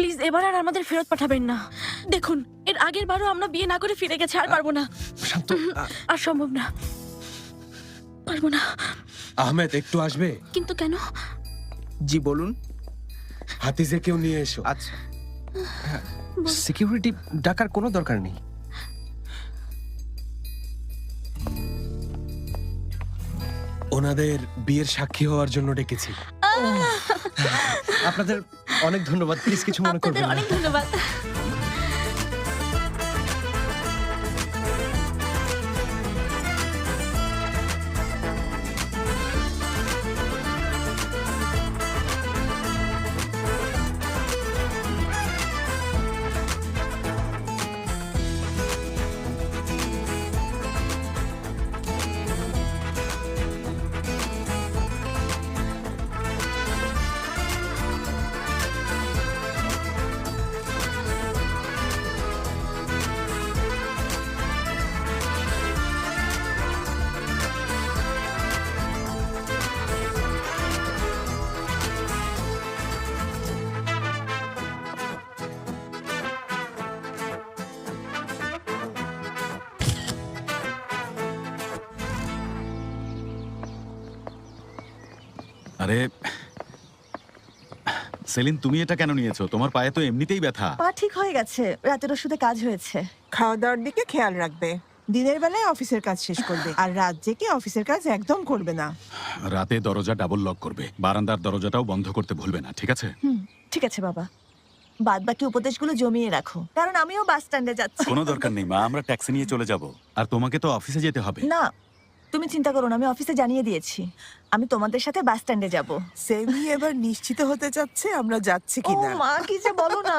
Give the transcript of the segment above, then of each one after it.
Please এবার আর আমাদের ফেরত পাঠাবেন না। দেখুন, এর আগের বারও আমরা বিয়ে না করে ফিরে গেছি, আর পারবো না। শান্ত। আর সম্ভব না, পারবো না। আহমেদ একটু আসবে? কিন্তু কেন? জি বলুন। হাতিজে কেউ নিয়ে এসো। আচ্ছা, সিকিউরিটি ডাকার কোনো দরকার নেই। ওনাদের বিয়ের সাক্ষী হওয়ার জন্য ডেকেছি। আপনাদের অনেক ধন্যবাদ, প্লিজ কিছু মনে করবেন আপনাদের না। অনেক ধন্যবাদ। আরে সেলিন, তুমি এটা কেন নিয়েছো? তোমার পায়ে তো এমনিতেই ব্যথা। পা ঠিক হয়ে গেছে, রাতের ওষুধে কাজ হয়েছে। খাওয়া দাওয়ার দিকে খেয়াল রাখবে। দিনের বেলায় অফিসের কাজ শেষ করবে, আর রাত জেগে অফিসের কাজ একদম করবে না। রাতে দরজা ডাবল লক করবে, বারান্দার দরজাটাও বন্ধ করতে ভুলবে না, ঠিক আছে? ঠিক আছে বাবা, বাদ বাকি উপদেশগুলো জমিয়ে রাখো, কারণ আমিও বাস স্ট্যান্ডে যাচ্ছি। কোনো দরকার নেই মা, আমরা ট্যাক্সি নিয়ে চলে যাব। আর তোমাকে তো অফিসে যেতে হবে। না, তুমি চিন্তা করো না, আমি অফিসে জানিয়ে দিয়েছি আমি তোমাদের সাথে বাস স্ট্যান্ডে যাব। সেমি এবার নিশ্চিত হতে চাচ্ছে আমরা যাচ্ছি ও কিনা। মা, কি যে বলো না।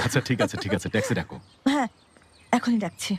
আচ্ছা ঠিক আছে, ট্যাক্সি ডাকো। হ্যাঁ, এখনই ডাকছি।